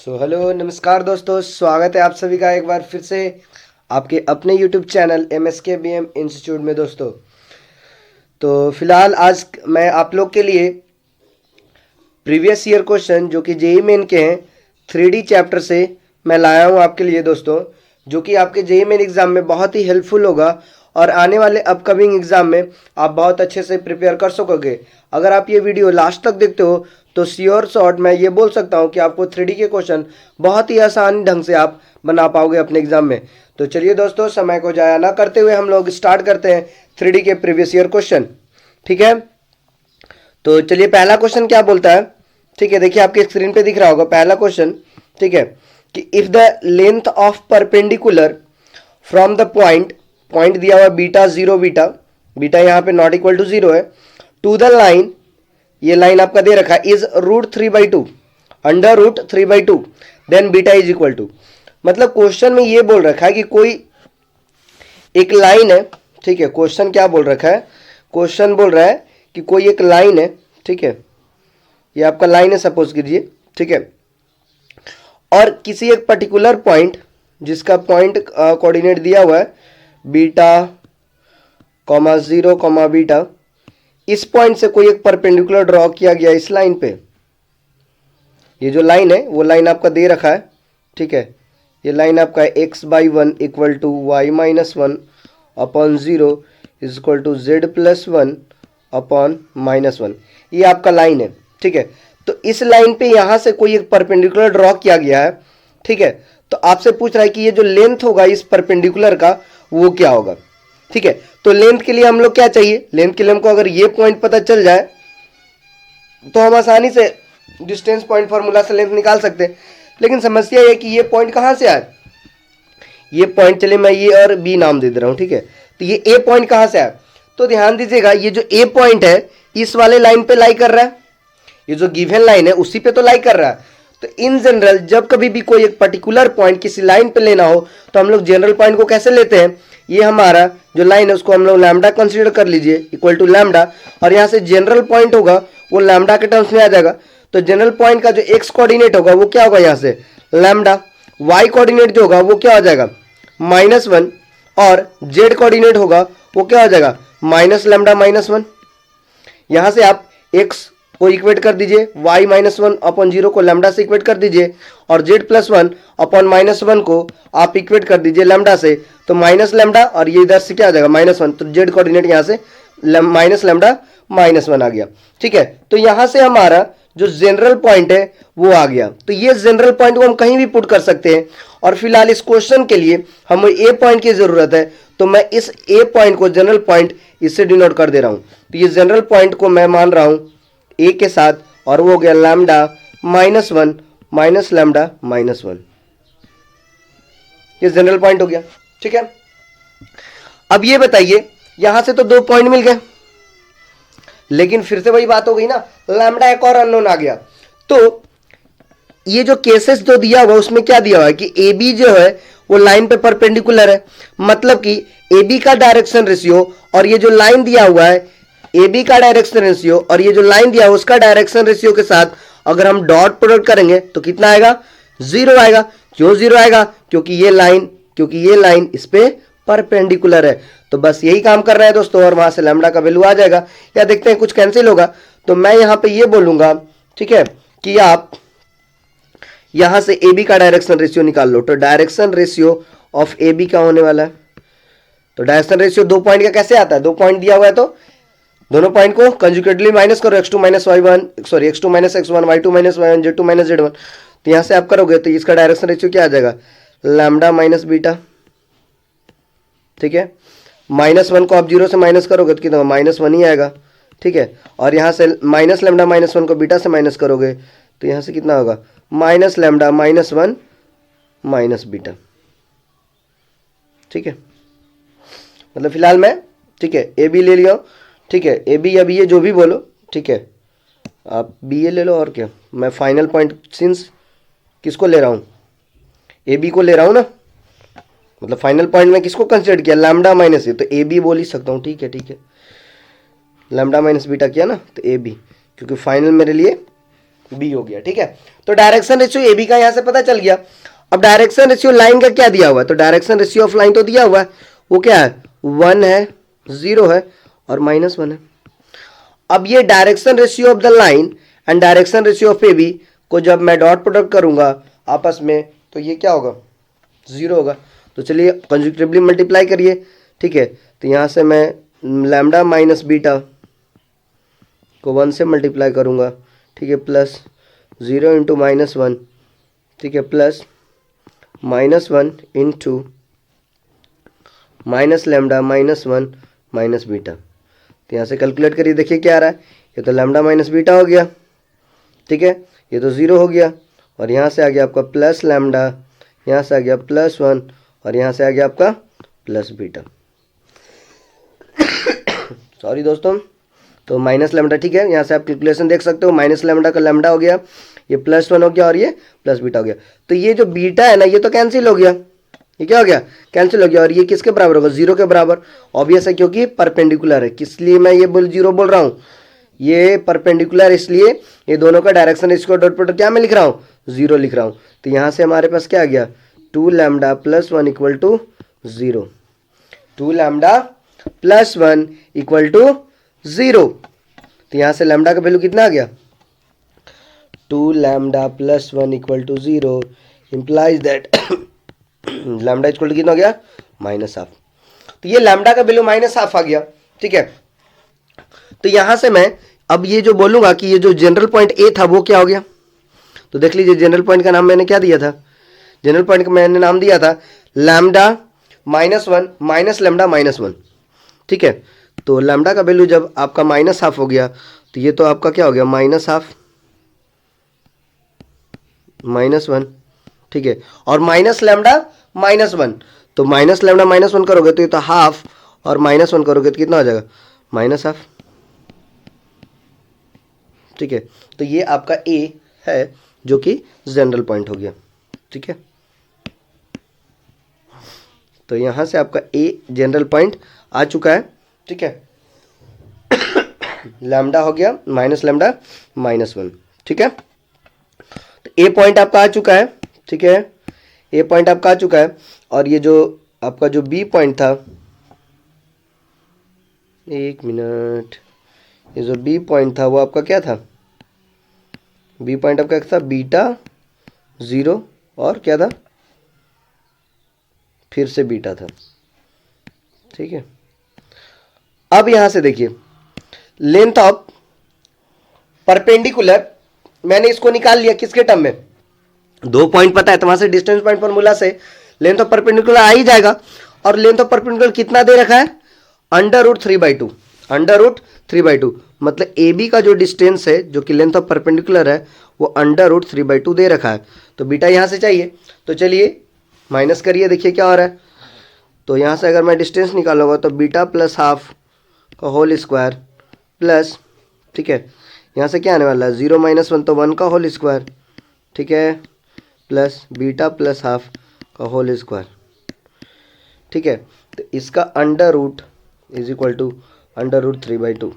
Hello नमस्कार दोस्तों, स्वागत है आप सभी का एक बार फिर से आपके अपने यूट्यूब चैनल MSKBM इंस्टीट्यूट में। दोस्तों तो फिलहाल आज मैं आप लोग के लिए प्रीवियस ईयर क्वेश्चन जो कि जेईई मेन के हैं 3D चैप्टर से मैं लाया हूं आपके लिए दोस्तों, जो कि आपके जेईई मेन एग्ज़ाम में बहुत ही हेल्पफुल होगा और आने वाले अपकमिंग एग्ज़ाम में आप बहुत अच्छे से प्रिपेयर कर सकोगे। अगर आप ये वीडियो लास्ट तक देखते हो तो श्योर शॉट मैं ये बोल सकता हूँ कि आपको 3D के क्वेश्चन बहुत ही आसान ढंग से आप बना पाओगे अपने एग्ज़ाम में। तो चलिए दोस्तों, समय को जाया ना करते हुए हम लोग स्टार्ट करते हैं 3D के प्रीवियस ईयर क्वेश्चन। ठीक है, तो चलिए पहला क्वेश्चन क्या बोलता है। ठीक है, देखिए आपके स्क्रीन पे दिख रहा होगा पहला क्वेश्चन। ठीक है कि if the length of perpendicular from the point दिया हुआ बीटा जीरो, बीटा यहाँ पे नॉट इक्वल टू जीरो है, टू द लाइन, ये लाइन आपका दे रखा है, is √3/2 under √3/2 then beta is equal to. मतलब क्वेश्चन में ये बोल रखा है कि कोई एक लाइन है। ठीक है, क्वेश्चन क्या बोल रखा है, क्वेश्चन बोल रहा है कि कोई एक लाइन है। ठीक है, ये आपका लाइन है सपोज कीजिए। ठीक है, और किसी एक पर्टिकुलर पॉइंट जिसका पॉइंट कोऑर्डिनेट दिया हुआ है beta comma zero comma beta, इस पॉइंट से कोई एक परपेंडिकुलर ड्रॉ किया गया इस लाइन पे। ये जो लाइन है वो लाइन आपका दे रखा है। ठीक है, ये लाइन आपका है x/1 equal to y-1 upon 0 is equal to z+1 upon -1, ये आपका लाइन है। ठीक है, तो इस लाइन पे यहाँ से कोई एक परपेंडिकुलर ड्रॉ किया गया है। ठीक है, तो आपसे पूछ रहा है कि ये जो लेंथ होगा इस परपेंडिकुलर का वो क्या होगा। ठीक है, तो लेंथ के लिए हम लोग क्या चाहिए, लेंथ के लिए हमको अगर ये पॉइंट पता चल जाए तो हम आसानी से डिस्टेंस पॉइंट फार्मूला से लेंथ निकाल सकते हैं। लेकिन समस्या ये है कि ये पॉइंट कहाँ से आए, ये पॉइंट, चलिए मैं ये और बी नाम दे रहा हूँ। ठीक है, तो ये ए पॉइंट कहाँ से आया, तो ध्यान दीजिएगा ये जो ए पॉइंट है इस वाले लाइन पे लाई कर रहा है, ये जो गिवन लाइन है उसी पे तो लाई कर रहा है। तो इन जनरल जब कभी भी कोई एक पर्टिकुलर पॉइंट किसी लाइन पे लेना हो तो हम लोग जनरल पॉइंट को कैसे लेते हैं, ये हमारा जो लाइन है उसको हम लोग लैम्डा कंसीडर कर लीजिए इक्वल टू लैम्डा, और यहाँ से जनरल पॉइंट होगा वो लैम्डा के टर्म्स में आ जाएगा। तो जनरल पॉइंट का जो एक्स कोऑर्डिनेट होगा वो क्या होगा, यहाँ से लैम्डा, वाई कोऑर्डिनेट जो होगा वो क्या हो जाएगा -1, और जेड कोऑर्डिनेट होगा वो क्या हो जाएगा -λ-1। यहाँ से आप एक्स को इक्वेट कर दीजिए, y-1 अपॉन 0 को लैम्डा से इक्वेट कर दीजिए, और z+1 अपॉन -1 को आप इक्वेट कर दीजिए लैम्डा से, तो -λ और ये इधर से क्या आ जाएगा -1, तो z कोऑर्डिनेट यहाँ से -λ-1 आ गया। ठीक है, तो यहाँ से हमारा जो जनरल पॉइंट है वो आ गया। तो ये जनरल पॉइंट को हम कहीं भी पुट कर सकते हैं, और फिलहाल इस क्वेश्चन के लिए हमें ए पॉइंट की जरूरत है, तो मैं इस ए पॉइंट को जनरल पॉइंट इससे डिनोट कर दे रहा हूं। तो ये जनरल पॉइंट को मैं मान रहा हूं ए के साथ, और वो हो गया λ-1 -λ-1, ये जनरल पॉइंट हो गया। ठीक है, अब ये बताइए यहां से तो 2 पॉइंट मिल गए, लेकिन फिर से वही बात हो गई ना, लैम्डा एक और अननोन आ गया। तो ये जो केसेस जो दिया हुआ उसमें क्या दिया हुआ है कि ए बी जो है वो लाइन पे परपेंडिकुलर है, मतलब कि ए बी का डायरेक्शन रेशियो और ये जो लाइन दिया हुआ है ए बी का डायरेक्शन रेशियो और ये जो लाइन दिया हुआ उसका डायरेक्शन रेशियो के साथ अगर हम डॉट प्रोडक्ट करेंगे तो कितना आएगा, 0 आएगा। क्यों 0 आएगा, क्योंकि ये लाइन इस पे परपेंडिकुलर है। तो बस यही काम कर रहा है दोस्तों, और वहां से लैम्डा का वैल्यू आ जाएगा, या देखते हैं कुछ कैंसिल होगा। तो मैं यहां पे ये बोलूंगा, ठीक है, कि आप यहां से ए बी का डायरेक्शन रेशियो निकाल लो। तो direction ratio of A B का होने वाला है, तो डायरेक्शन रेशियो 2 पॉइंट का कैसे आता है, 2 पॉइंट दिया हुआ है तो दोनों पॉइंट को कंजुगेटली माइनस करो, x2 - y1 sorry x2 - x1 y2 - y1 z2 - z1। तो यहां से आप करोगे तो इसका डायरेक्शन रेशियो क्या आ जाएगा, लैम्डा माइनस बीटा। ठीक है, -1 को आप 0 से माइनस करोगे तो कितना -1 ही आएगा। ठीक है, और यहाँ से -λ-1 को बीटा से माइनस करोगे तो यहाँ से कितना होगा -λ-1 माइनस बीटा। ठीक है, मतलब फिलहाल मैं, ठीक है, ए बी ले लिया। ठीक है, ए बी या बी ए जो भी बोलो, ठीक है, आप बी ए ले लो, और क्या, मैं फाइनल पॉइंट सिंस किसको ले रहा हूँ, ए बी को ले रहा हूँ ना, मतलब फाइनल पॉइंट में किसको कंसिडर किया, लैम्डा माइनस ए, तो ए बी बोल ही सकता हूँ। ठीक है, लैम्डा माइनस बीटा किया ना, तो ए बी, क्योंकि फाइनल मेरे लिए बी हो गया। ठीक है, तो डायरेक्शन रेशियो ए बी का यहाँ से पता चल गया। अब डायरेक्शन रेशियो लाइन का क्या दिया हुआ है, तो डायरेक्शन रेशियो ऑफ लाइन तो दिया हुआ है, वो क्या है 1 है, 0 है और -1 है। अब ये direction ratio of the line and direction ratio of A B को जब मैं डॉट प्रोडक्ट करूंगा आपस में तो ये क्या होगा 0 होगा। तो चलिए कंसेक्यूटिवली मल्टीप्लाई करिए। ठीक है, तो यहाँ से मैं लैम्डा माइनस बीटा को 1 से मल्टीप्लाई करूँगा। ठीक है, प्लस 0 इंटू -1। ठीक है, plus -1 into minus lambda -1 minus beta. तो यहाँ से कैलकुलेट करिए, देखिए क्या आ रहा है, ये तो लैम्डा माइनस बीटा हो गया। ठीक है, ये तो 0 हो गया और यहाँ से आ गया आपका प्लस लैम्डा, यहाँ से आ गया +1 और यहाँ से आ गया आपका प्लस बीटा। सॉरी दोस्तों, तो माइनस लैम्डा। ठीक है, यहाँ से आप कैलकुलेशन देख सकते हो, माइनस लैम्डा का लैम्डा हो गया, ये +1 हो गया और ये प्लस बीटा हो गया। तो ये जो बीटा है ना ये तो कैंसिल हो गया, ये क्या हो गया कैंसिल हो गया और ये किसके बराबर होगा 0 के बराबर। ऑब्वियस है क्योंकि परपेंडिकुलर है, किस लिए मैं ये 0 बोल रहा हूँ, ये परपेंडिकुलर इसलिए ये दोनों का डायरेक्शन इसको डॉट प्रोडक्ट क्या मैं लिख रहा हूँ 0 लिख रहा हूँ। तो यहाँ से हमारे पास क्या आ गया 2 lambda +1 equal to 0, 2 lambda +1 equal to 0। तो यहाँ से लैम्डा का वैल्यू कितना आ गया 2 lambda +1 equal to 0 implies that lambda equal to कितना हो गया -½ तो ये लैम्डा का वैल्यू -½ आ गया। ठीक है, तो यहां से मैं अब ये जो बोलूंगा कि ये जो जनरल पॉइंट ए था वो क्या हो गया, तो देख लीजिए जनरल पॉइंट का नाम मैंने क्या दिया था, जनरल पॉइंट का मैंने नाम दिया था लैम्डा -1 माइनस लैम्डा -1। ठीक है, तो लैम्डा का वैल्यू जब आपका -½ हो गया तो ये तो आपका क्या हो गया -½ -1। ठीक है, और माइनस लैम्डा -1, तो माइनस लैम्डा -1 करोगे तो ये तो हाफ और -1 करोगे तो कितना हो जाएगा -½ ठीक है, तो ये आपका ए है जो कि जनरल पॉइंट हो गया। ठीक है, तो यहां से आपका ए जनरल पॉइंट आ चुका है। ठीक है, लैम्डा हो गया माइनस लैम्डा -1। ठीक है, तो ए पॉइंट आपका आ चुका है। ठीक है, ए पॉइंट आपका आ चुका है और ये जो आपका जो बी पॉइंट था, एक मिनट, ये जो बी पॉइंट था वो आपका क्या था, बी पॉइंट आपका क्या था β0 और क्या था फिर से बीटा था। ठीक है, अब यहां से देखिए लेंथ ऑफ परपेंडिकुलर मैंने इसको निकाल लिया किसके टर्म में, 2 पॉइंट पता है तो वहां से डिस्टेंस पॉइंट फॉर्मूला से लेंथ ऑफ परपेंडिकुलर आ ही जाएगा। और लेंथ ऑफ परपेंडिकुलर कितना दे रखा है √3/2, √3/2 मतलब ए बी का जो डिस्टेंस है जो कि लेंथ ऑफ परपेंडिकुलर है वो √3/2 दे रखा है। तो बीटा यहाँ से चाहिए, तो चलिए माइनस करिए, देखिए क्या हो रहा है। तो यहाँ से अगर मैं डिस्टेंस निकालूंगा तो बीटा +½ का होल स्क्वायर प्लस, ठीक है, यहाँ से क्या आने वाला है 0 - 1 तो 1 का होल स्क्वायर, ठीक है, प्लस बीटा +½ का होल स्क्वायर। ठीक है, तो इसका √ इज इक्वल टू √3/2।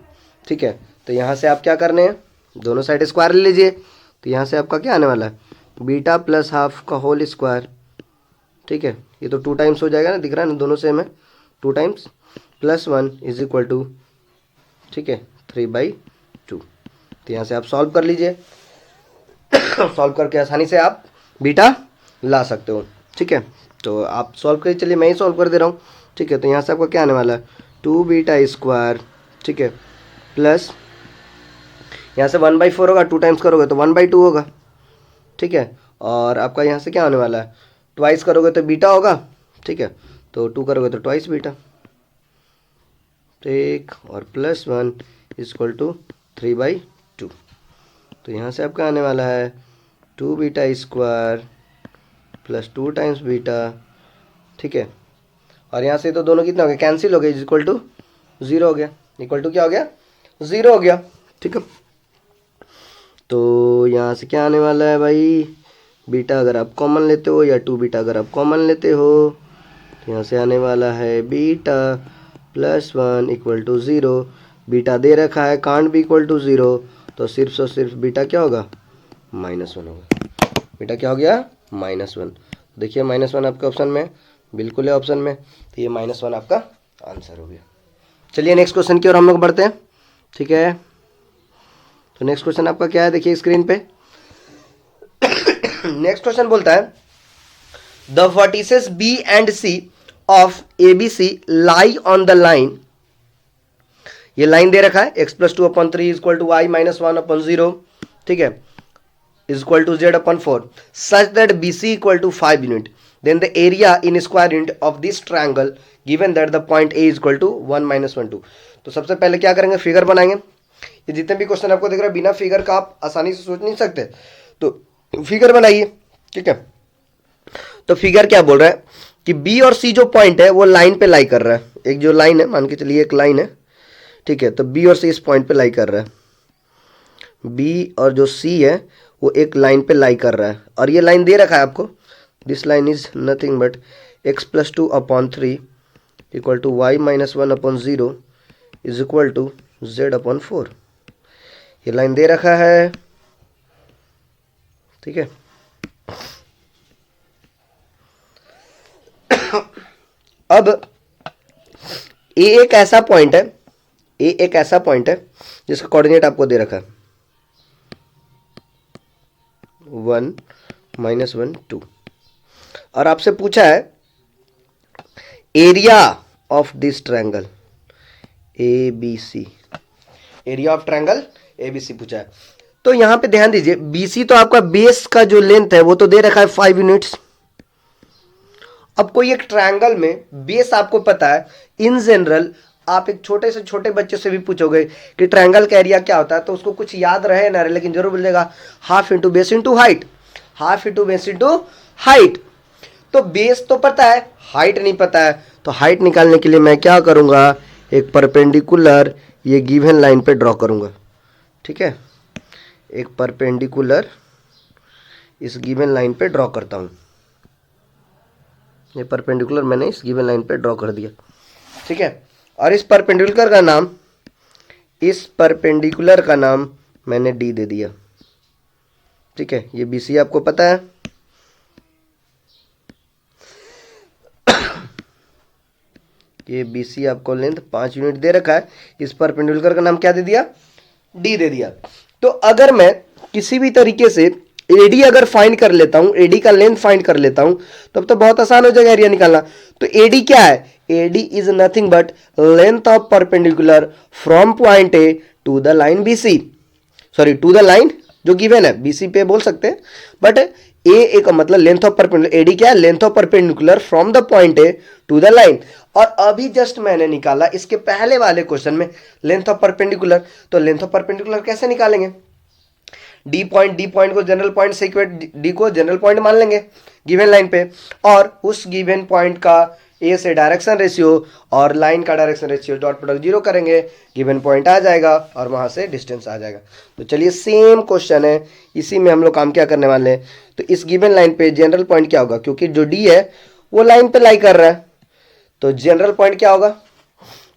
ठीक है, तो यहाँ से आप क्या करने हैं, दोनों साइड स्क्वायर ले लीजिए। तो यहाँ से आपका क्या आने वाला है बीटा +½ का होल स्क्वायर। ठीक है, ये तो 2 टाइम्स हो जाएगा ना, दिख रहा है ना, दोनों सेम है, 2 टाइम्स +1 इज इक्वल टू, ठीक है, 3/2। तो यहाँ से आप सॉल्व कर लीजिए सॉल्व करके आसानी से आप बीटा ला सकते हो। ठीक है, तो आप सॉल्व करिए, चलिए मैं ही सॉल्व कर दे रहा हूँ। ठीक है, तो यहाँ से आपका क्या आने वाला है 2β², ठीक है, प्लस यहाँ से 1/4 होगा, 2 टाइम्स करोगे तो 1/2 होगा। ठीक है, और आपका यहाँ से क्या होने वाला है, ट्वाइस करोगे तो बीटा होगा। ठीक है, तो 2 करोगे तो ट्वाइस बीटा, ठीक, और +1 इक्वल टू 3/2। तो यहाँ से आपका आने वाला है 2β² प्लस 2 टाइम्स बीटा। ठीक है, और यहाँ से तो दोनों कितना हो गया, कैंसिल हो गया, इक्वल टू 0 हो गया, इक्वल टू क्या हो गया 0 हो गया। ठीक है, तो यहाँ से क्या आने वाला है भाई, बीटा अगर आप कॉमन लेते हो या 2β अगर आप कॉमन लेते हो, तो यहाँ से आने वाला है बीटा +1 इक्वल टू 0। बीटा दे रखा है, कांट भी इक्वल टू 0, तो सिर्फ और सिर्फ बीटा क्या होगा -1 होगा। बेटा क्या हो गया? -1। देखिए -1 आपके ऑप्शन में बिल्कुल है, ऑप्शन में, तो ये -1 आपका आंसर हो गया। चलिए नेक्स्ट क्वेश्चन की ओर हम लोग बढ़ते हैं। ठीक है, तो नेक्स्ट क्वेश्चन आपका क्या है, देखिए स्क्रीन पे। नेक्स्ट क्वेश्चन बोलता है the vertices B and C of A B C lie on the line. ये लाइन दे रखा है x+2/3 इक्वल टू y -1/0, ठीक है, is equal to z/4 such that BC equal to 5 unit, then the area in square unit of this triangle given that the point A is equal to 1 -1 2। तो सबसे पहले क्या करेंगे, figure बनाएंगे। ये जितने भी क्वेश्चन आपको दिख रहा है बिना फिगर का आप आसानी से सोच नहीं सकते, तो फिगर बनाइए। ठीक है, तो फिगर क्या बोल रहा है कि बी और सी जो पॉइंट है वो लाइन पे लाई कर रहा है। एक जो लाइन है, मान के चलिए एक लाइन है, ठीक है, तो बी और सी इस पॉइंट पे लाई कर रहा है। बी और जो सी है वो एक लाइन पे लाई कर रहा है, और ये लाइन दे रखा है आपको, this line is nothing but x+2/3 equal to y -1/0 is equal to z/4। ये लाइन दे रखा है, ठीक है। अब ए एक ऐसा पॉइंट है, ए एक ऐसा पॉइंट है जिसका कोऑर्डिनेट आपको दे रखा है 1 -1 2, और आपसे पूछा है area of this triangle A B C, area of triangle A B C पूछा है। तो यहां पे ध्यान दीजिए, बी सी तो आपका बेस का जो लेंथ है वो तो दे रखा है 5 यूनिट्स। अब कोई एक ट्रायंगल में बेस आपको पता है, इन जनरल आप एक छोटे से छोटे बच्चे से भी पूछोगे कि ट्रायंगल का एरिया क्या होता है, तो उसको कुछ याद रहे ना रहे, लेकिन जरूर बोलेगा half into base into height, half into base into height. तो बेस तो पता है, हाइट नहीं पता है, तो हाइट निकालने के लिए मैं क्या करूंगा, एक परपेंडिकुलर ये गिवन लाइन पे ड्रॉ करूंगा। ठीक है, एक परपेंडिकुलर इस गिवन लाइन पे ड्रॉ करता हूं। ये परपेंडिकुलर मैंने इस गिवन लाइन पे ड्रॉ कर दिया। ठीक है, और इस परपेंडिकुलर का नाम मैंने डी दे दिया। ठीक है, ये बी सी आपको पता है, ये बी सी आपको लेंथ 5 यूनिट दे रखा है, इस परपेंडिकुलर का नाम क्या दे दिया, डी दे दिया। तो अगर मैं किसी भी तरीके से एडी अगर फाइंड कर लेता हूं, एडी का लेंथ फाइंड कर लेता हूं, तब तो बहुत आसान हो जाएगा एरिया निकालना। तो एडी क्या है, A D is nothing but length of perpendicular from point A to the line B C, sorry to the line जो गिवन है, बी सी पे बोल सकते हैं, बट ए एक मतलब लेंथ ऑफ परपेंडिकुलर, एडी क्या है, length of perpendicular from the point A to the line. और अभी जस्ट मैंने निकाला इसके पहले वाले क्वेश्चन में लेंथ ऑफ परपेंडिकुलर, तो लेंथ ऑफ परपेंडिकुलर कैसे निकालेंगे, डी पॉइंट को जनरल पॉइंट से इक्वेट, डी को जनरल पॉइंट मान लेंगे गिवन लाइन पे, और उस गिवन पॉइंट का ए से डायरेक्शन रेशियो और लाइन का डायरेक्शन रेशियो डॉट प्रोडक्ट 0 करेंगे, गिवन पॉइंट आ जाएगा और वहां से डिस्टेंस आ जाएगा। तो चलिए सेम क्वेश्चन है, इसी में हम लोग काम क्या करने वाले हैं। तो इस गिवन लाइन पे जनरल पॉइंट क्या होगा, क्योंकि जो डी है वो लाइन पे लाई कर रहा है, तो जनरल पॉइंट क्या होगा,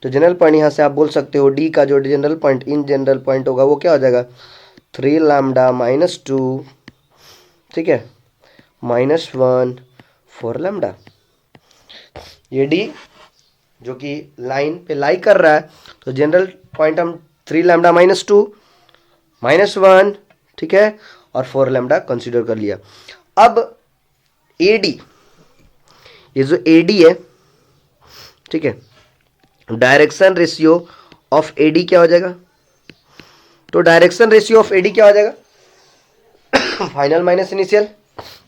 तो जनरल पॉइंट यहां से आप बोल सकते हो डी का जो general point in general point होगा वो क्या हो जाएगा 3 लैम्डा -2, ठीक है, -1 4 लैम्डा। ये डी जो कि लाइन पे लाई कर रहा है, तो जनरल पॉइंट हम 3 लैम्डा -2 -1, ठीक है, और 4 लैम्डा कंसीडर कर लिया। अब एडी, ये जो एडी है, ठीक है, डायरेक्शन रेशियो ऑफ एडी क्या हो जाएगा, तो डायरेक्शन रेशियो ऑफ एडी क्या हो जाएगा फाइनल माइनस इनिशियल।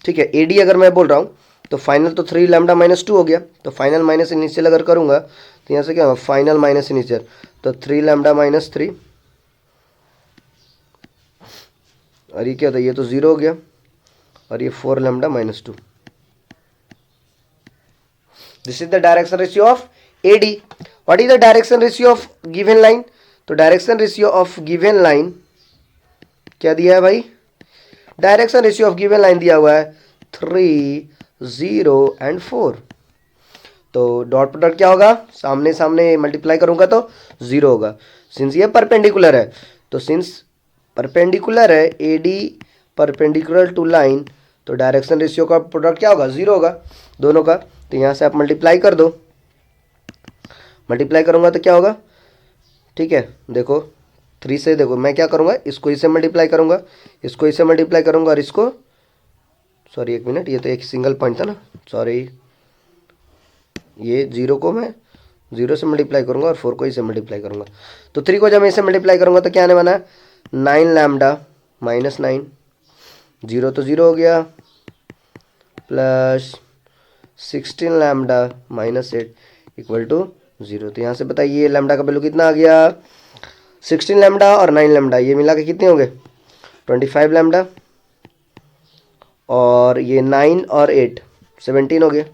ठीक है, एडी अगर मैं बोल रहा हूं तो फाइनल तो 3 लैम्डा -2 हो गया, तो फाइनल माइनस इनिशियल अगर करूंगा तो यहां से क्या होगा फाइनल माइनस इनिशियल, तो 3 लैम्डा -3, और ये क्या होता है, ये तो 0 हो गया, और ये 4 lambda -2। This is the direction ratio of AD. What is the direction ratio of given line, तो direction ratio of given line क्या दिया है भाई, direction ratio of given line दिया हुआ है 3 0 एंड 4। तो डॉट प्रोडक्ट क्या होगा, सामने सामने मल्टीप्लाई करूंगा तो 0 होगा। सिंस ये परपेंडिकुलर है, तो सिंस परपेंडिकुलर है एडी परपेंडिकुलर टू लाइन, तो डायरेक्शन रेशियो का प्रोडक्ट क्या होगा, 0 होगा दोनों का। तो यहाँ से आप मल्टीप्लाई कर दो, मल्टीप्लाई करूँगा तो क्या होगा, ठीक है देखो 3 से, देखो मैं क्या करूँगा, इसको इससे मल्टीप्लाई करूँगा, इसको इससे मल्टीप्लाई करूँगा और इसको, सॉरी एक मिनट, ये तो एक सिंगल पॉइंट था ना, सॉरी, ये 0 को मैं 0 से मल्टीप्लाई करूँगा और 4 को इसे मल्टीप्लाई करूँगा। तो 3 को जब मैं इसे मल्टीप्लाई करूँगा तो क्या आने वाला है, 9 लैम्डा माइनस 9, 0 तो 0 हो गया, plus 16 lambda minus 8 equal to 0। तो यहाँ से बताइए लैम्डा का वैल्यू कितना आ गया, 16 लैम्डा और 9 लैम्डा ये मिला के कितने हो गए, 25 लैम्डा, और ये 9 और 8 17 हो गया,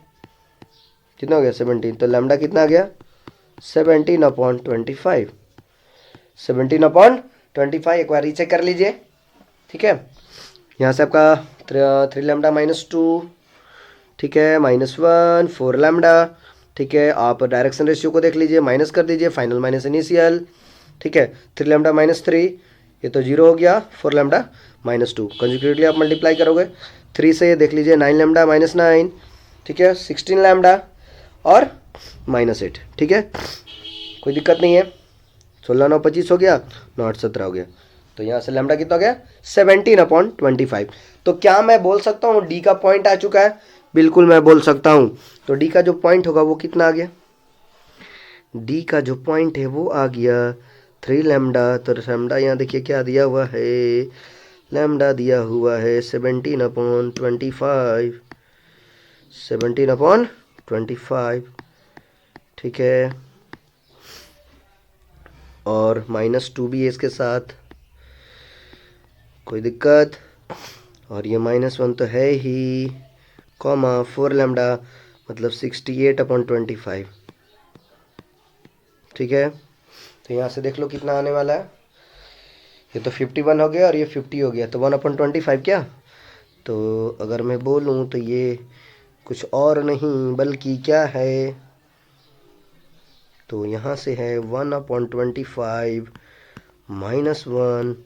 कितना हो गया 17। तो लैम्डा कितना आ गया, 17/25, 17/25। एक बार रीचेक कर लीजिए, ठीक है। यहाँ से आपका 3 लैम्डा माइनस 2, ठीक है, -1, 4 लैम्डा, ठीक है। आप डायरेक्शन रेशियो को देख लीजिए, माइनस कर दीजिए, फाइनल माइनस इनिशियल, ठीक है। 3 लैम्डा माइनस 3 ये तो 0 हो गया, 4 लैम्डा माइनस 2 कंसेक्यूटिवली आप मल्टीप्लाई करोगे 3 से, देख लीजिए 9 लैम्डा माइनस 9, ठीक है, 16 लैम्डा और -8, ठीक है, कोई दिक्कत नहीं है। 16 9 25 हो गया, 9 8 17 हो गया। तो यहाँ से लैम्डा कितना हो गया, 17/25। तो क्या मैं बोल सकता हूँ डी का पॉइंट आ चुका है, बिल्कुल मैं बोल सकता हूँ। तो डी का जो पॉइंट होगा वो कितना आ गया, डी का जो पॉइंट है वो आ गया 3 लैम्डा। तो लैम्डा यहाँ देखिए क्या दिया हुआ है, लैम्डा दिया हुआ है 17/25, 17/25, ठीक है, और -2 भी है इसके साथ, कोई दिक्कत, और ये -1 तो है ही, कॉमा 4 लैम्डा मतलब 68/25, ठीक है। तो यहाँ से देख लो कितना आने वाला है, ये तो 51 हो गया और ये 50 हो गया, तो 1/25 क्या। तो अगर मैं बोलूँ तो ये कुछ और नहीं बल्कि क्या है, तो यहाँ से है 1/25 -1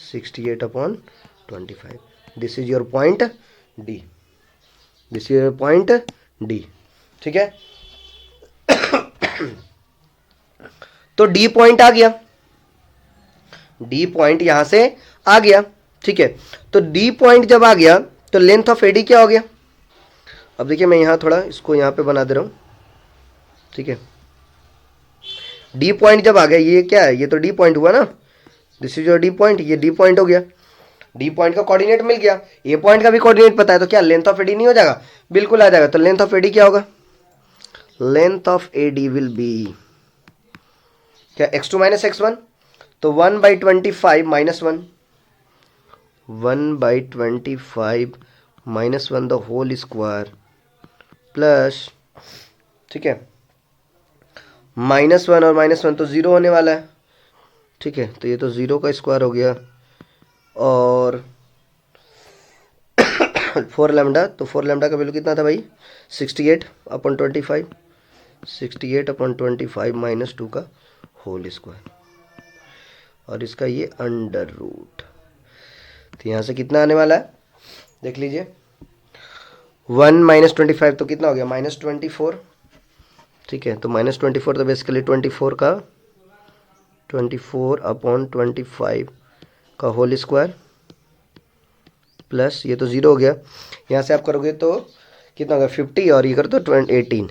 68/25। This is your point D, this is your point D, ठीक है। तो डी पॉइंट आ गया, डी पॉइंट यहां से आ गया, ठीक है। तो डी पॉइंट जब आ गया तो लेंथ ऑफ एडी क्या हो गया। अब देखिए मैं यहां थोड़ा इसको यहां पे बना दे रहा हूं, ठीक है। डी पॉइंट जब आ गया, ये क्या है, ये तो डी पॉइंट हुआ ना, this is your D point, ये डी पॉइंट हो गया। डी पॉइंट का कोऑर्डिनेट मिल गया, ए पॉइंट का भी कोऑर्डिनेट पता है, तो क्या लेंथ ऑफ एडी नहीं हो जाएगा, बिल्कुल आ जाएगा। तो लेंथ ऑफ एडी क्या होगा, length of A D will be क्या, x2 - x1, तो 1/25 -1, 1/25 -1 द होल स्क्वायर प्लस, ठीक है, -1 और -1 तो 0 होने वाला है, ठीक है। तो ये तो 0 का स्क्वायर हो गया, और 4 लैम्डा, तो 4 लैम्डा का वैल्यू कितना था भाई, 68/25, 68/25 -2 का होल स्क्वायर, और इसका ये अंडर रूट। तो यहाँ से कितना आने वाला है, देख लीजिए 1 - 25 तो कितना हो गया, -24, ठीक है। तो -24 तो बेसिकली 24/25 का होल स्क्वायर प्लस, ये तो 0 हो गया, यहाँ से आप करोगे तो कितना होगा 50, और ये कर दो 18,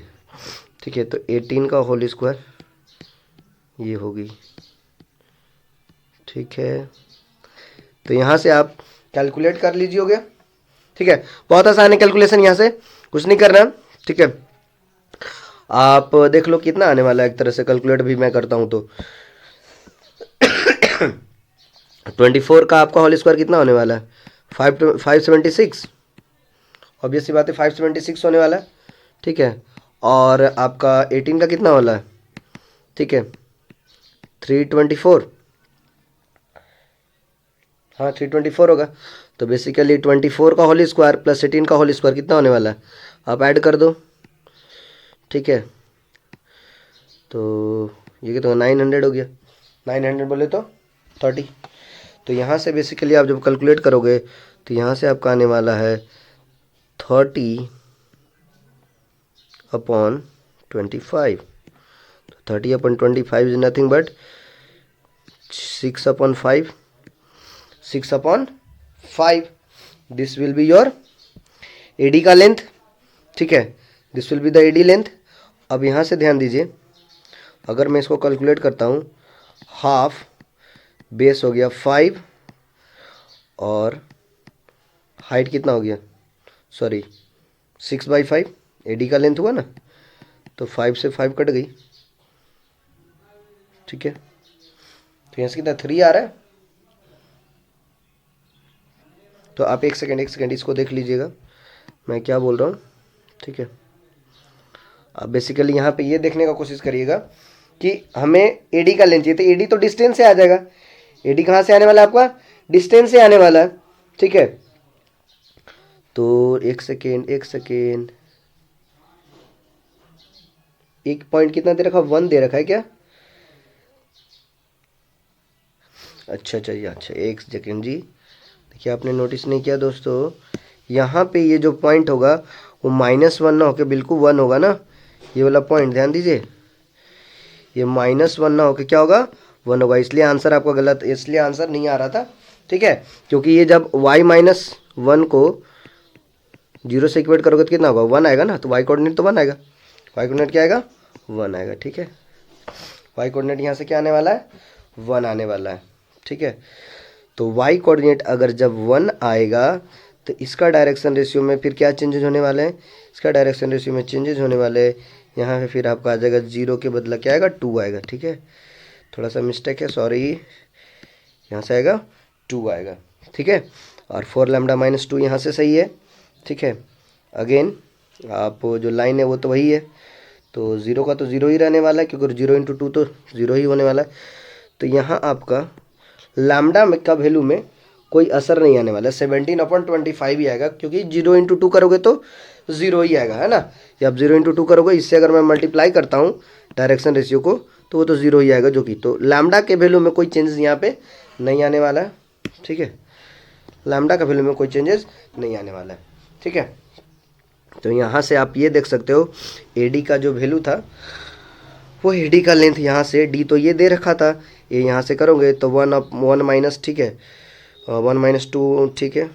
ठीक है। तो 18 का होल स्क्वायर ये होगी, ठीक है। तो यहाँ से आप कैलकुलेट कर लीजिएगा, ठीक है, बहुत आसान है कैलकुलेशन, यहाँ से कुछ नहीं करना, ठीक है। आप देख लो कितना आने वाला है, एक तरह से कैलकुलेट भी मैं करता हूँ तो 24 का आपका होल स्क्वायर कितना होने वाला है, 576, ऑब्वियस सी बात है 576 होने वाला है, ठीक है। और आपका 18 का कितना वाला है, ठीक है, 324, हाँ 324 होगा। तो बेसिकली 24 का होल स्क्वायर प्लस 18 का होल स्क्वायर कितना होने वाला है, आप ऐड कर दो, ठीक है। तो ये कितना 900 हो गया, 900 बोले तो 30। तो यहाँ से बेसिकली आप जब कैलकुलेट करोगे तो यहाँ से आपका आने वाला है 30/25। तो 30/25 is nothing but 6/5। 6/5 this will be your A D का लेंथ। ठीक है, this will be the A D length. अब यहाँ से ध्यान दीजिए, अगर मैं इसको कैलकुलेट करता हूँ, हाफ बेस हो गया 5 और हाइट कितना हो गया, सॉरी 6/5 एडी का लेंथ हुआ ना, तो 5 से 5 कट गई। ठीक है, तो यहाँ से कितना 3 आ रहा है। तो आप एक सेकेंड इसको देख लीजिएगा मैं क्या बोल रहा हूँ। ठीक है, अब बेसिकली यहाँ पे ये देखने का कोशिश करिएगा कि हमें एडी का लेंथ चाहिए, तो एडी तो डिस्टेंस से आ जाएगा। एडी कहाँ से आने वाला है आपका, डिस्टेंस से आने वाला है। ठीक है, तो एक सेकेंड, एक पॉइंट कितना दे रखा, 1 दे रखा है क्या? अच्छा, एक सेकेंड जी, देखिए आपने नोटिस नहीं किया दोस्तों, यहाँ पे ये जो पॉइंट होगा वो -1 ना होके बिल्कुल 1 होगा ना। ये वाला पॉइंट ध्यान दीजिए, ये -1 ना होके क्या होगा, 1 होगा। इसलिए आंसर आपका गलत, इसलिए आंसर नहीं आ रहा था। ठीक है, क्योंकि ये जब y-1 को 0 से इक्वेट करोगे तो कितना होगा, 1 आएगा ना। तो y कोऑर्डिनेट तो 1 आएगा, y कोऑर्डिनेट क्या आएगा, 1 आएगा। ठीक है, y कोऑर्डिनेट यहाँ से क्या आने वाला है, 1 आने वाला है। ठीक है, तो y कोऑर्डिनेट अगर जब 1 आएगा तो इसका डायरेक्शन रेशियो में फिर क्या चेंजेस होने वाले हैं, इसका डायरेक्शन रेशियो में चेंजेस होने वाले हैं। यहाँ पे फिर आपका आ जाएगा 0 के बदला क्या आएगा, 2 आएगा। ठीक है, थोड़ा सा मिस्टेक है, सॉरी, यहाँ से आएगा 2 आएगा। ठीक है, और 4λ-2 यहाँ से सही है। ठीक है, अगेन आप जो लाइन है वो तो वही है, तो 0 का तो 0 ही रहने वाला है, क्योंकि 0 × 2 तो 0 ही होने वाला है। तो यहाँ आपका लैम्डा का वैल्यू में कोई असर नहीं आने वाला है, 17/25 ही आएगा, क्योंकि 0 × 2 करोगे तो 0 ही आएगा, है ना। या आप 0 × 2 करोगे, इससे अगर मैं मल्टीप्लाई करता हूँ डायरेक्शन रेशियो को तो वो तो 0 ही आएगा, जो कि तो लैम्डा के वैल्यू में कोई चेंजेस यहाँ पे नहीं आने वाला है। ठीक है, लैम्डा का वैल्यू में कोई चेंजेस नहीं आने वाला है। ठीक है, तो यहाँ से आप ये देख सकते हो एडी का जो वैल्यू था वो एडी का लेंथ यहाँ से डी तो ये दे रखा था, ये यहाँ से करोगे तो 1 माइनस, ठीक है, 1 - 2, ठीक है,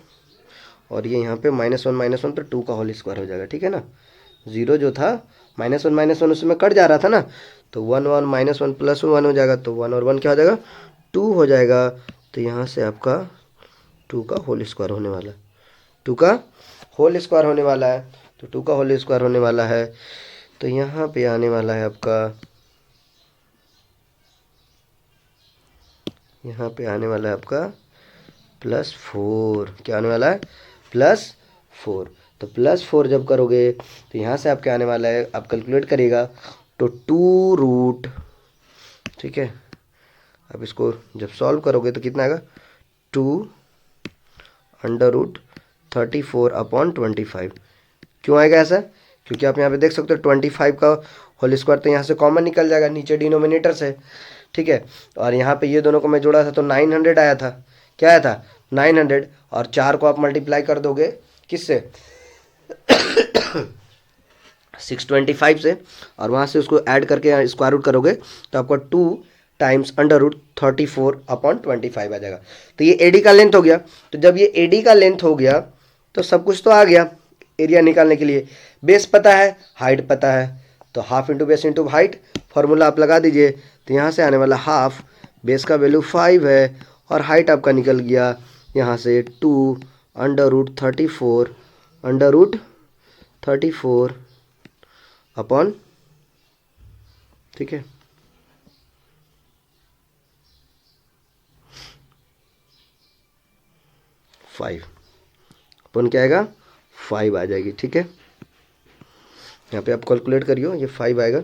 और ये यहाँ पे -1 तो 2 का होल स्क्वायर हो जाएगा। ठीक है ना, 0 जो था -1 उसमें कट जा रहा था ना, तो 1 -1 + 1 हो जाएगा, तो 1 और 1 क्या हो जाएगा, 2 हो जाएगा। तो यहाँ से आपका 2 का होल स्क्वायर होने वाला है, 2 का होल स्क्वायर होने वाला है। तो 2 का होल स्क्वायर होने वाला है, तो यहाँ पे आने वाला है आपका, यहाँ पे आने वाला है आपका +4। क्या आने वाला है, +4। तो +4 जब करोगे तो यहाँ से आपके आने वाला है, आप कैलकुलेट करिएगा तो 2√, ठीक है, अब इसको जब सॉल्व करोगे तो कितना आएगा, 2√34/25। क्यों आएगा ऐसा, क्योंकि आप यहाँ पे देख सकते हो 25 का होल स्क्वायर तो यहाँ से कॉमन निकल जाएगा नीचे डिनोमिनेटर से। ठीक है, और यहाँ पे ये दोनों को मैं जोड़ा था तो 900 आया था, क्या आया था, 900, और 4 को आप मल्टीप्लाई कर दोगे किससे 625 से, और वहाँ से उसको ऐड करके स्क्वायर रूट करोगे तो आपका 2 × √34/25 आ जाएगा। तो ये एडी का लेंथ हो गया। तो जब ये एडी का लेंथ हो गया तो सब कुछ तो आ गया एरिया निकालने के लिए। बेस पता है, हाइट पता है, तो half into base into height formula आप लगा दीजिए। तो यहाँ से आने वाला हाफ, बेस का वैल्यू 5 है और हाइट आपका निकल गया यहाँ से 2 √34 अपॉन, ठीक है, फाइव अपन क्या आएगा, 5 आ जाएगी। ठीक है, यहाँ पे आप कैलकुलेट करियो, ये 5 आएगा।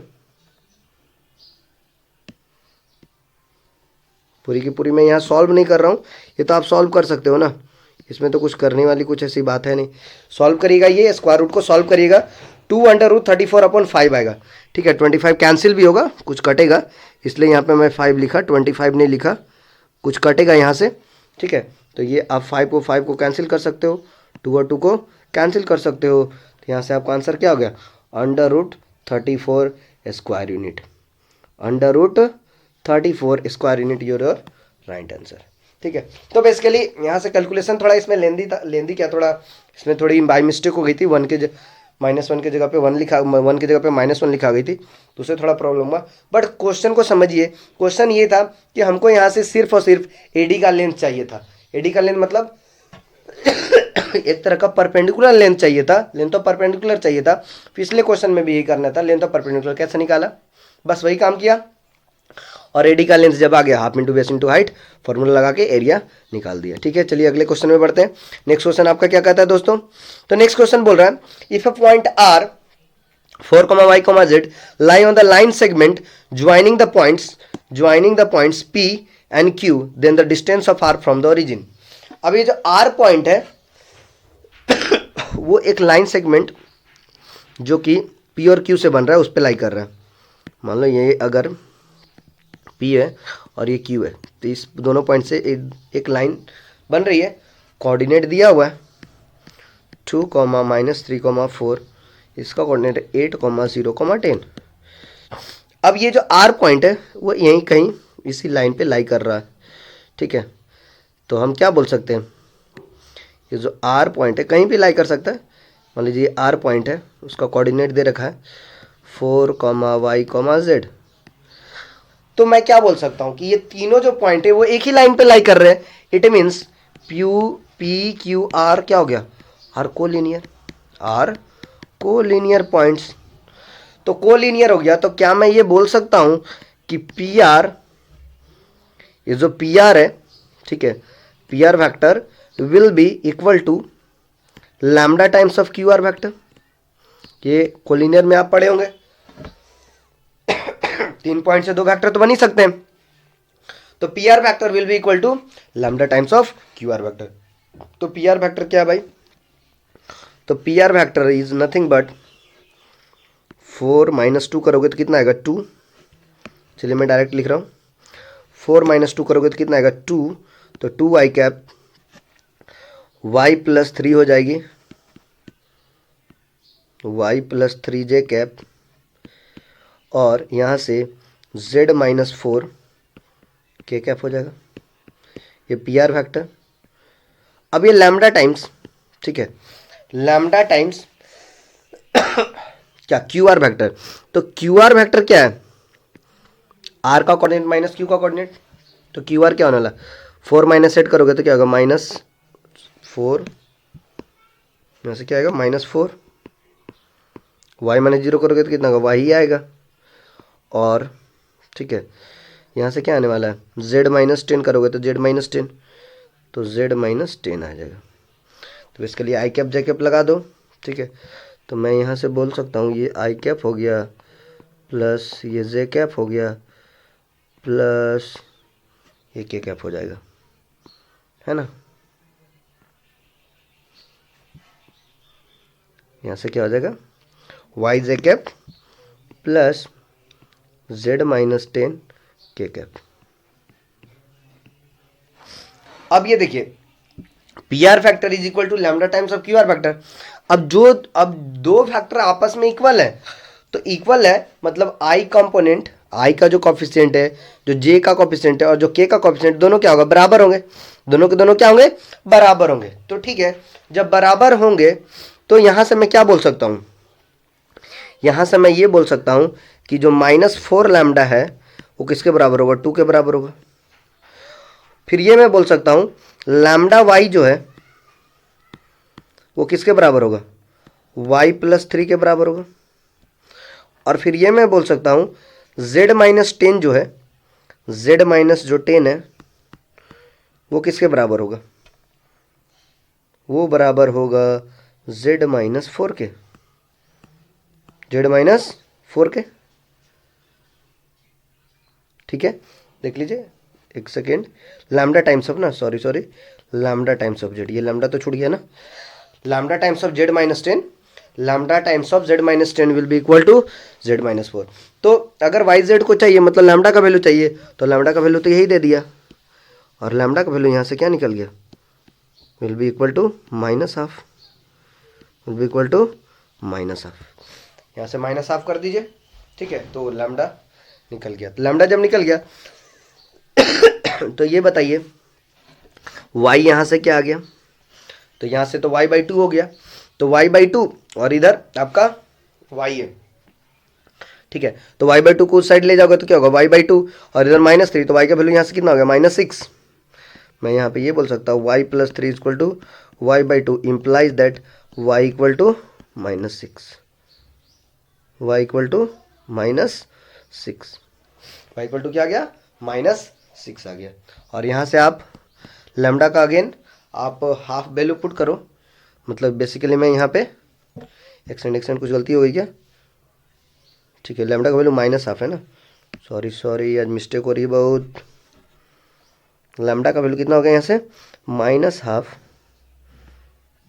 पूरी की पूरी मैं यहाँ सॉल्व नहीं कर रहा हूँ, ये तो आप सॉल्व कर सकते हो ना, इसमें तो कुछ करने वाली कुछ ऐसी बात है नहीं। सॉल्व करिएगा, ये स्क्वायर रूट को सॉल्व करिएगा, 2 √34/5 आएगा। ठीक है, 25 कैंसिल भी होगा, कुछ कटेगा, इसलिए यहाँ पे मैं 5 लिखा, 25 नहीं लिखा, कुछ कटेगा यहाँ से। ठीक है, तो तो ये आप 5 को कैंसिल कर सकते हो, 2 और 2 को कैंसिल कर सकते हो। तो यहाँ से आपका आंसर क्या हो गया, √34 square unit. √34 square unit your right answer. ठीक है, तो बेसिकली यहाँ से कैलकुलेशन थोड़ा इसमें लेंदी क्या, थोड़ा इसमें थोड़ी बाई मिस्टेक हो गई थी। -1 के जगह पे 1 लिखा, 1 की जगह पे -1 लिखा गई थी, तो उससे थोड़ा प्रॉब्लम हुआ। बट क्वेश्चन को समझिए, क्वेश्चन ये था कि हमको यहाँ से सिर्फ और सिर्फ एडी का लेंथ चाहिए था। एडी का लेंथ मतलब एक तरह का परपेंडिकुलर लेंथ चाहिए था, लेंथ ऑफ परपेंडिकुलर चाहिए था। पिछले क्वेश्चन में भी यही करना था, लेंथ ऑफ परपेंडिकुलर कैसे निकाला, बस वही काम किया। और एडी का लेंथ जब आ गया half into base into height, formula लगा के एरिया निकाल दिया। ठीक है, चलिए अगले क्वेश्चन में बढ़ते हैं। नेक्स्ट क्वेश्चन आपका क्या कहता है दोस्तों, तो नेक्स्ट क्वेश्चन बोल रहा है if a point R 4, y, z lie on the line segment joining the points P and Q, then the distance of r from the origin। अब ये जो r पॉइंट है वो एक लाइन सेगमेंट जो कि P और Q से बन रहा है, उस पर लाई कर रहा है। मान लो ये अगर P है और ये Q है, तो इस दोनों पॉइंट से एक लाइन बन रही है। कोऑर्डिनेट दिया हुआ है 2, -3, 4, इसका कोऑर्डिनेट है 8, 0, 10। अब ये जो R पॉइंट है वो यहीं कहीं इसी लाइन पे लाई कर रहा है। ठीक है, तो हम क्या बोल सकते हैं, ये जो R पॉइंट है कहीं भी लाई कर सकता है। मान लीजिए R पॉइंट है, उसका कोऑर्डिनेट दे रखा है 4, y, z। तो मैं क्या बोल सकता हूँ कि ये तीनों जो पॉइंट है वो एक ही लाइन पे लाई कर रहे हैं। It means P, Q, R क्या हो गया, आर कोलिनियर पॉइंट्स। तो कोलिनियर हो गया, तो क्या मैं ये बोल सकता हूं कि PR, ये जो PR है, ठीक है, PR vector will be equal to lambda times of QR vector. ये कोलिनियर में आप पढ़े होंगे 3 पॉइंट से 2 वेक्टर तो बन ही सकते हैं। तो PR vector will be equal to lambda times of QR vector. तो PR वेक्टर क्या है भाई, तो PR vector is nothing but 4 - 2 करोगे तो कितना आएगा 2। चलिए मैं डायरेक्ट लिख रहा हूँ, 4 - 2 करोगे तो कितना आएगा 2। तो 2y कैप, y + 3 हो जाएगी, y + 3j कैप, और यहाँ से z - 4 k कैप हो जाएगा। ये PR वेक्टर। अब ये लैम्डा टाइम्स, ठीक है, लैम्डा टाइम्स क्या QR वेक्टर। तो QR वेक्टर क्या है, R का कोऑर्डिनेट माइनस Q का कोऑर्डिनेट। तो QR क्या होने वाला, 4 - 8 करोगे तो क्या होगा -4, यहाँ से क्या आएगा -4। y - 0 करोगे तो कितना होगा, y ही आएगा। और ठीक है, यहाँ से क्या आने वाला है, z - 10 करोगे तो z - 10, तो z - 10 आ जाएगा। तो इसके लिए आई कैप जे कैप लगा दो। ठीक है, तो मैं यहाँ से बोल सकता हूँ ये आई कैप हो गया प्लस ये जे कैप हो गया प्लस ये के कैप हो जाएगा, है ना। यहाँ से क्या हो जाएगा, Y J cap plus z - 10 K cap. अब ये देखिए PR factor is equal to lambda times of QR factor. अब दो फैक्टर आपस में इक्वल है, तो इक्वल है मतलब I कंपोनेंट, I का जो कॉफिशिएंट है, जो J का कॉफिशिएंट है और जो K का कॉफिशिएंट, दोनों क्या होगा, बराबर होंगे। दोनों के दोनों क्या होंगे, बराबर होंगे। तो ठीक है, जब बराबर होंगे तो यहां से मैं क्या बोल सकता हूं, यहां से मैं ये बोल सकता हूं कि जो -4 लैम्डा है वो किसके बराबर होगा, 2 के बराबर होगा। फिर ये मैं बोल सकता हूं लैम्डा y जो है वो किसके बराबर होगा, y + 3 के बराबर होगा। और फिर ये मैं बोल सकता हूं z - 10 जो है, z- जो 10 है वो किसके बराबर होगा, वो बराबर होगा z - 4 के, z - 4 के। ठीक है, देख लीजिए एक सेकेंड, लैम्डा टाइम्स ऑफ ना, sorry lambda times of Z, ये लैम्डा तो छूट गया ना, lambda times of z - 10, lambda times of z - 10 will be equal to z - 4। तो अगर yz को चाहिए मतलब लैम्डा का वैल्यू चाहिए, तो लैम्डा का वैल्यू तो यही दे दिया, और लैम्डा का वैल्यू यहाँ से क्या निकल गया, will be equal to minus half, will be equal to minus half. यहाँ से माइनस हाफ कर दीजिए, ठीक है, तो लैम्डा निकल गया। तो लैम्डा जब निकल गया तो ये बताइए y यहाँ से क्या आ गया, तो यहाँ से तो y/2 हो गया, तो y/2 और इधर आपका y है, ठीक है, तो y/2 को उस साइड ले जाओगे तो क्या होगा y/2 और इधर -3, तो y का वैल्यू यहाँ से कितना हो गया -6। मैं यहाँ पे ये बोल सकता हूँ y + 3 = y/2 implies that y = -6, y = -6, y = क्या आ गया -6 आ गया। और यहाँ से आप लैम्डा का अगेन आप हाफ वैल्यू पुट करो, मतलब बेसिकली मैं यहाँ पे एक्सटेंड कुछ गलती हो गई क्या, ठीक है, लैम्डा का वैल्यू -हाफ है ना, सॉरी आज मिस्टेक हो रही है बहुत। लैम्डा का वैल्यू कितना हो गया यहाँ से -हाफ,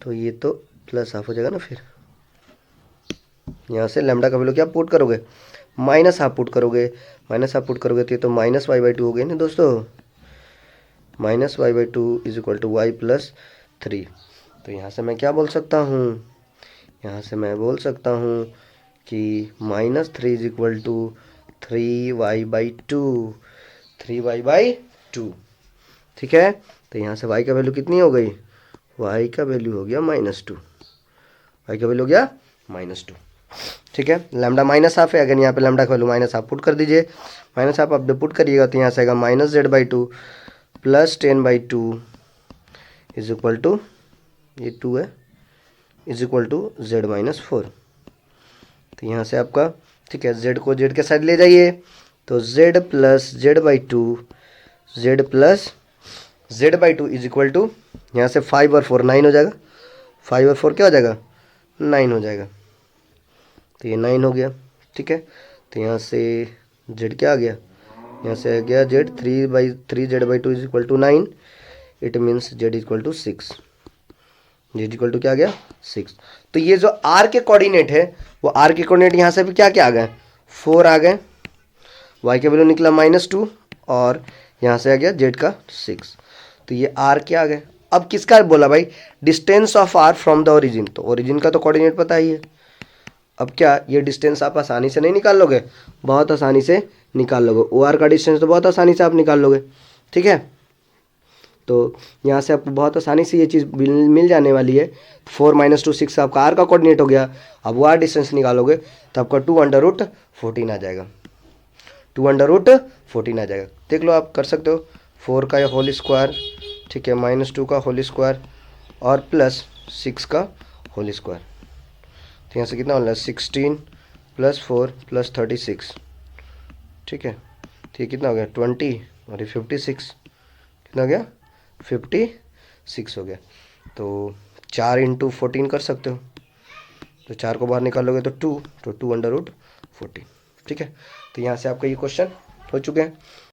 तो ये तो +हाफ हो जाएगा ना, फिर यहाँ से लैम्डा का वैल्यू क्या पुट करोगे -हाफ पुट करोगे, -हाफ पुट करोगे तो ये तो -y/2 हो गई ना दोस्तों, -y/2 = y + 3। तो यहाँ से मैं क्या बोल सकता हूँ, यहाँ से मैं बोल सकता हूँ कि -3 = 3y/2, 3y/2, ठीक है। तो यहाँ से y का वैल्यू कितनी हो गई, y का वैल्यू हो गया -2, y का वैल्यू हो गया -2, ठीक है। लैम्डा -हाफ है, अगर यहाँ पे लैम्डा का वैल्यू -हाफ पुट कर दीजिए, -हाफ आप जब पुट करिएगा तो यहाँ से आएगा -z/2 + 10/2 = ये 2 है = z-4। तो यहाँ से आपका, ठीक है, z को z के साइड ले जाइए, तो z + z/2, z + z/2 = यहाँ से 5 और 4 9 हो जाएगा, 5 और 4 क्या हो जाएगा 9 हो जाएगा, तो ये 9 हो गया, ठीक है। तो यहाँ से z क्या आ गया, यहाँ से आ गया z 3/3z/2 = 9, it means z = 6, z = क्या आ गया 6। तो ये जो r के कोऑर्डिनेट है वो r के कोऑर्डिनेट यहाँ से भी क्या क्या आ गए 4 आ गए, y का वैल्यू निकला -2 और यहाँ से आ गया z का 6, तो ये r क्या आ गए। अब किसका बोला भाई, distance of r from the origin, तो ओरिजिन का तो कोऑर्डिनेट पता ही है। अब क्या ये डिस्टेंस आप आसानी से नहीं निकाल लोगे, बहुत आसानी से निकाल लोगे, ओ आर का डिस्टेंस तो बहुत आसानी से आप निकाल लोगे, ठीक है। तो यहाँ से आपको बहुत आसानी से ये चीज़ मिल जाने वाली है। 4 - 2 6 आपका आर का कोऑर्डिनेट हो गया। अब वो आर डिस्टेंस निकालोगे तो आपका 2√14 आ जाएगा, 2√14 आ जाएगा। देख लो आप कर सकते हो, 4 का होल स्क्वायर, ठीक है, -2 का होल स्क्वायर और +6 का होल स्क्वायर, तो यहाँ से कितना होगा 16 + 4 + 36, ठीक है। तो ये कितना हो गया 20 और ये 56, कितना हो गया 56 हो गया। तो 4 × 14 कर सकते हो, तो 4 को बाहर निकालोगे तो 2, तो 2√14, ठीक है। तो यहाँ से आपका ये क्वेश्चन हो चुके हैं।